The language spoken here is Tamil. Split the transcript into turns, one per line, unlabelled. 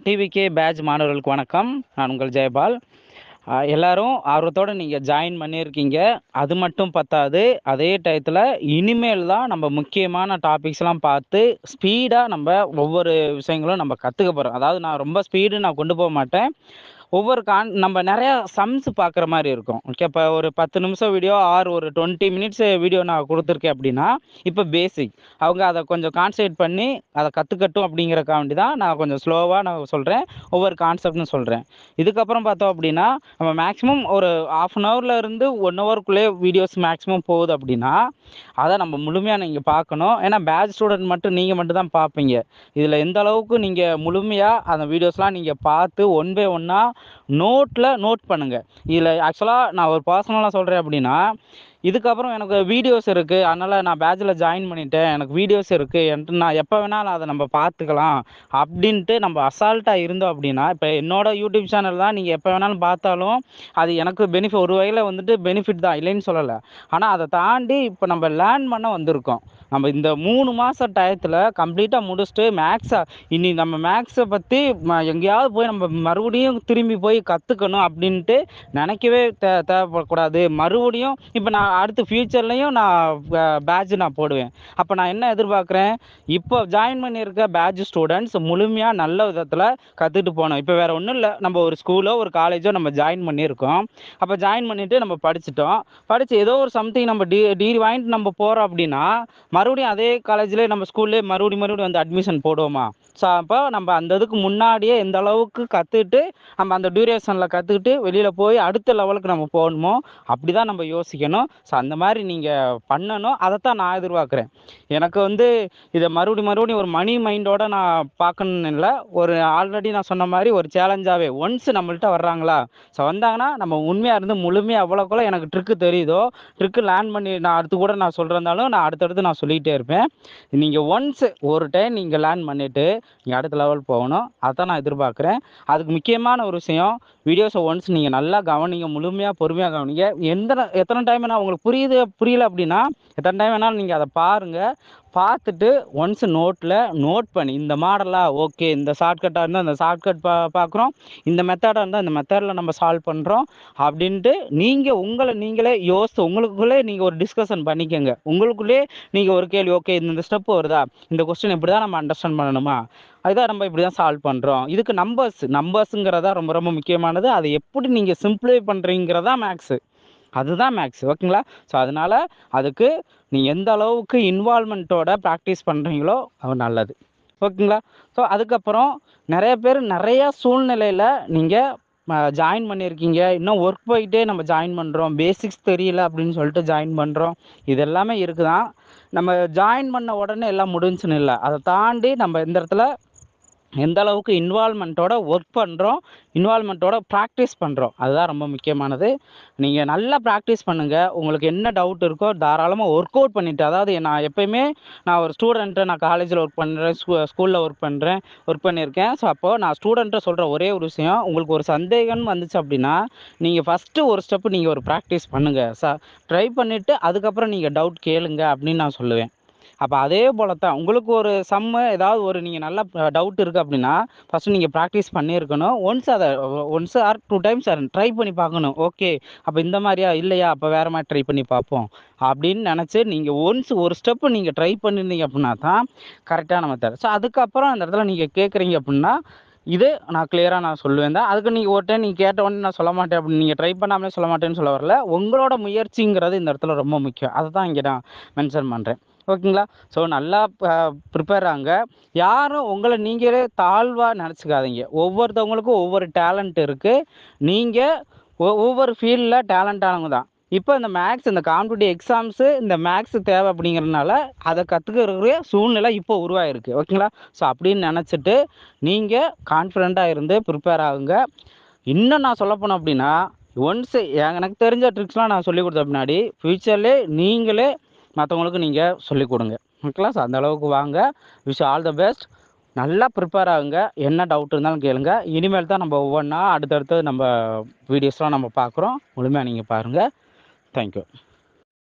டிவிகே பேட்ச் மாணவர்களுக்கு வணக்கம். நான் உங்கள் ஜெயபால். எல்லாரும் ஆர்வத்தோடு நீங்கள் ஜாயின் பண்ணியிருக்கீங்க. அது மட்டும் பத்தாது, அதே டயத்தில் இனிமேல் தான் நம்ம முக்கியமான டாபிக்ஸ்லாம் பார்த்து ஸ்பீடாக நம்ம ஒவ்வொரு விஷயங்களும் நம்ம கற்றுக்க போகிறோம். அதாவது நான் ரொம்ப ஸ்பீடு நான் கொண்டு போக மாட்டேன். ஒவ்வொரு நம்ம நிறையா சம்ஸ் பார்க்குற மாதிரி இருக்கும். ஓகே, இப்போ ஒரு 10 நிமிஷம் வீடியோ ஆர் ஒரு 20 மினிட்ஸ் வீடியோ நான் கொடுத்துருக்கேன் அப்படின்னா, இப்போ பேசிக் அவங்க அதை கொஞ்சம் கான்சன்ட்ரேட் பண்ணி அதை கற்றுக்கட்டும் அப்படிங்கிறக்காண்டி தான் நான் கொஞ்சம் ஸ்லோவாக நான் சொல்கிறேன், ஒவ்வொரு கான்செப்ட்னு சொல்கிறேன். இதுக்கப்புறம் பார்த்தோம் அப்படின்னா, நம்ம மேக்ஸிமம் ஒரு ½ அன் ஹவர்லேருந்து 1 ஹவருக்குள்ளே வீடியோஸ் மேக்ஸிமம் போகுது அப்படின்னா, அதை நம்ம முழுமையாக நீங்கள் பார்க்கணும். ஏன்னா பேட்ச் ஸ்டூடெண்ட் மட்டும் நீங்கள் மட்டும் தான் பார்ப்பீங்க. இதில் எந்த அளவுக்கு நீங்கள் முழுமையாக அந்த வீடியோஸ்லாம் நீங்கள் பார்த்து ஒன் பை ஒன்னாக நோட் பண்ணுங்கள். இதில் ஆக்சுவலாக நான் ஒரு பர்சனலாக சொல்கிறேன் அப்படின்னா, இதுக்கப்புறம் எனக்கு வீடியோஸ் இருக்குது, அதனால் நான் பேட்சில் ஜாயின் பண்ணிட்டேன், எனக்கு வீடியோஸ் இருக்குது, நான் எப்போ வேணாலும் அதை நம்ம பார்த்துக்கலாம் அப்படின்ட்டு நம்ம அசால்ட்டாக இருந்தோம் அப்படின்னா, இப்போ என்னோட யூடியூப் சேனல் தான், நீங்கள் எப்போ வேணாலும் பார்த்தாலும் அது எனக்கு ஒரு வகையில் வந்துட்டு பெனிஃபிட் தான், இல்லைன்னு சொல்லலை. ஆனால் அதை தாண்டி இப்போ நம்ம லேர்ன் பண்ண வந்திருக்கோம். நம்ம இந்த 3 மாத டயத்தில் கம்ப்ளீட்டாக முடிச்சுட்டு இனி நம்ம மேக்ஸை பற்றி எங்கேயாவது போய் நம்ம மறுபடியும் திரும்பி போய் கற்றுக்கணும் அப்படின்ட்டு நினைக்கவே தேவைப்படக்கூடாது. மறுபடியும் இப்போ நான் அடுத்து ஃப்யூச்சர்லேயும் நான் பேட்ச் நான் போடுவேன். அப்போ நான் என்ன எதிர்பார்க்குறேன், இப்போ ஜாயின் பண்ணியிருக்க பேட்ச் ஸ்டூடெண்ட்ஸ் முழுமையாக நல்ல விதத்தில் கற்றுட்டு போகணும். இப்போ வேறு ஒன்றும் இல்லை, நம்ம ஒரு ஸ்கூலோ ஒரு காலேஜோ நம்ம ஜாயின் பண்ணியிருக்கோம். அப்போ ஜாயின் பண்ணிவிட்டு நம்ம படித்து ஏதோ ஒரு சம்திங் நம்ம டிகிரி வாங்கிட்டு நம்ம போகிறோம் அப்படின்னா, மறுபடியும் அதே காலேஜ்லேயே நம்ம ஸ்கூல்லேயே மறுபடியும் வந்து அட்மிஷன் போடுவோமா? ஸோ அப்போ நம்ம அந்த இதுக்கு முன்னாடியே எந்த அளவுக்கு கற்றுட்டு நம்ம அந்த டியூரேஷனில் கற்றுக்கிட்டு வெளியில் போய் அடுத்த லெவலுக்கு நம்ம போகணுமோ அப்படி தான் நம்ம யோசிக்கணும். ஸோ அந்த மாதிரி நீங்கள் பண்ணணும். அதைத்தான் நான் எதிர்பார்க்குறேன். எனக்கு வந்து இதை மறுபடியும் ஒரு மணி மைண்டோட நான் பார்க்கணுன்னு இல்லை, ஒரு ஆல்ரெடி நான் சொன்ன மாதிரி ஒரு சேலஞ்சாகவே ஒன்ஸ் நம்மள்கிட்ட வர்றாங்களா, ஸோ வந்தாங்கன்னா நம்ம உண்மையாக இருந்து முழுமையாக எவ்வளோக்குள்ள எனக்கு ட்ரிக்கு தெரியுதோ ட்ரிக்கு லேர்ன் பண்ணி நான் அடுத்து கூட நான் சொல்கிறதாலும் நான் அடுத்தடுத்து நான் சொல்லிகிட்டே இருப்பேன். நீங்கள் ஒன்ஸ் ஒரு டைம் நீங்கள் லேர்ன் பண்ணிவிட்டு நீங்கள் அடுத்த லெவல் போகணும். அதான் நான் எதிர்பார்க்குறேன். அதுக்கு முக்கியமான ஒரு விஷயம், வீடியோஸை ஒன்ஸ் நீங்கள் நல்லா கவனிங்க, முழுமையாக பொறுமையாக கவனிங்க. எத்தனை டைம் வேணால் உங்களுக்கு புரியல அப்படின்னா எத்தனை டைம் வேணாலும் நீங்கள் அதை பாருங்கள். பார்த்துட்டு ஒன்ஸ் நோட் பண்ணி இந்த மாடலாக ஓகே, இந்த ஷார்ட்கட்டாக இருந்தால் இந்த ஷார்ட்கட் பார்க்குறோம், இந்த மெத்தடாக இருந்தால் இந்த மெத்தடில் நம்ம சால்வ் பண்ணுறோம் அப்படின்ட்டு நீங்கள் நீங்களே யோசித்து உங்களுக்குள்ளே நீங்கள் ஒரு டிஸ்கஷன் பண்ணிக்கோங்க. உங்களுக்குள்ளே நீங்கள் ஒரு கேள்வி, ஓகே இந்த ஸ்டெப் வருதா, இந்த கொஸ்டின் இப்படி தான் நம்ம அண்டர்ஸ்டாண்ட் பண்ணணுமா, அதுதான் நம்ம இப்படி தான் சால்வ் பண்ணுறோம். இதுக்கு நம்பர்ஸுங்கிறதா ரொம்ப ரொம்ப முக்கியமானது. அதை எப்படி நீங்கள் சிம்பிளிஃபை பண்ணுறீங்கிறதா மேக்ஸு, அதுதான் மேக்ஸ். ஓகேங்களா? ஸோ அதனால் அதுக்கு நீங்கள் எந்த அளவுக்கு இன்வால்மெண்ட்டோட ப்ராக்டிஸ் பண்ணுறீங்களோ அது நல்லது. ஓகேங்களா? ஸோ அதுக்கப்புறம் நிறைய பேர் நிறையா சூழ்நிலையில் நீங்கள் ஜாயின் பண்ணியிருக்கீங்க, இன்னும் ஒர்க் போயிட்டே நம்ம ஜாயின் பண்ணுறோம், பேசிக்ஸ் தெரியல அப்படின்னு சொல்லிட்டு ஜாயின் பண்ணுறோம். இது எல்லாமே இருக்குதான். நம்ம ஜாயின் பண்ண உடனே எல்லாம் முடிஞ்சுன்னு இல்லை, அதை தாண்டி நம்ம இந்த இடத்துல எந்த அளவுக்கு இன்வால்மெண்ட்டோட ஒர்க் பண்ணுறோம், இன்வால்மெண்ட்டோட ப்ராக்டிஸ் பண்ணுறோம், அதுதான் ரொம்ப முக்கியமானது. நீங்கள் நல்லா ப்ராக்டிஸ் பண்ணுங்கள். உங்களுக்கு என்ன டவுட் இருக்கோ தாராளமாக ஒர்க் அவுட் பண்ணிவிட்டு, அதாவது நான் ஒரு ஸ்டூடெண்ட்டு, நான் காலேஜில் ஒர்க் பண்ணுறேன், ஸ்கூலில் ஒர்க் பண்ணியிருக்கேன். ஸோ அப்போது நான் ஸ்டூடெண்ட்டை சொல்கிற ஒரே ஒரு விஷயம், உங்களுக்கு ஒரு சந்தேகம் வந்துச்சு அப்படின்னா நீங்கள் ஃபஸ்ட்டு ஒரு ஸ்டெப்பு நீங்கள் ஒரு ப்ராக்டிஸ் பண்ணுங்கள். ட்ரை பண்ணிவிட்டு அதுக்கப்புறம் நீங்கள் டவுட் கேளுங்க அப்படின்னு நான் சொல்லுவேன். அப்போ அதே போல தான் உங்களுக்கு ஒரு ஏதாவது ஒரு நீங்கள் நல்லா டவுட் இருக்குது அப்படின்னா ஃபஸ்ட்டு நீங்கள் ப்ராக்டிஸ் பண்ணியிருக்கணும். ஒன்ஸ் ஆர் 2 டைம்ஸ் ட்ரை பண்ணி பார்க்கணும். ஓகே, அப்போ இந்த மாதிரியா, இல்லையா, அப்போ வேறு மாதிரி ட்ரை பண்ணி பார்ப்போம் அப்படின்னு நினச்சி நீங்கள் ஒன்ஸ் ஒரு ஸ்டெப்பு நீங்கள் ட்ரை பண்ணியிருந்தீங்க அப்படின்னா தான் கரெக்டான மெத்தட். ஸோ அதுக்கப்புறம் அந்த இடத்துல நீங்கள் கேட்குறீங்க அப்படின்னா இது நான் கிளியராக நான் சொல்லுவேன் தான். அதுக்கு நீங்கள் ஒரு டைம் நீங்கள் கேட்ட உடனே நான் சொல்ல மாட்டேன் அப்படின்னு நீங்கள் ட்ரை பண்ணாமலே சொல்ல மாட்டேன்னு சொல்ல வரல. உங்களோட முயற்சிங்கிறது இந்த இடத்துல ரொம்ப முக்கியம். அதை தான் இங்கே நான் மென்ஷன் பண்ணுறேன். ஓகேங்களா? ஸோ நல்லா ப்ரிப்பேர் ஆகுங்க. யாரும் உங்களை நீங்களே தாழ்வாக நினச்சிக்காதீங்க. ஒவ்வொருத்தவங்களுக்கும் ஒவ்வொரு டேலண்ட் இருக்குது. நீங்கள் ஒவ்வொரு ஃபீல்டில் டேலண்டானவங்க தான். இப்போ இந்த மேக்ஸ், இந்த காம்படிட்டிவ் எக்ஸாம்ஸு இந்த மேக்ஸ் தேவை அப்படிங்கிறதுனால அதை கற்றுக்கிற சூழ்நிலை இப்போ உருவாயிருக்கு. ஓகேங்களா? ஸோ அப்படின்னு நினச்சிட்டு நீங்கள் கான்ஃபிடெண்ட்டாக இருந்து ப்ரிப்பேர் ஆகுங்க. இன்னும் நான் சொல்ல போனேன் அப்படின்னா, ஒன்ஸ் எனக்கு தெரிஞ்ச ட்ரிக்ஸ்லாம் நான் சொல்லிக் கொடுத்த பின்னாடி ஃப்யூச்சர்லேயே நீங்களே மற்றவங்களுக்கு நீங்கள் சொல்லிக் கொடுங்க. ஓகேங்களா? ஸோ அந்த அளவுக்கு வாங்க. Wish all the best. நல்லா ப்ரிப்பேர் ஆகுங்க. என்ன டவுட் இருந்தாலும் கேளுங்க. இனிமேல் தான் நம்ம ஒவ்வொன்றா அடுத்தடுத்து நம்ம வீடியோஸ்லாம் நம்ம பார்க்குறோம். முழுமையாக நீங்கள் பாருங்கள். தேங்க்யூ.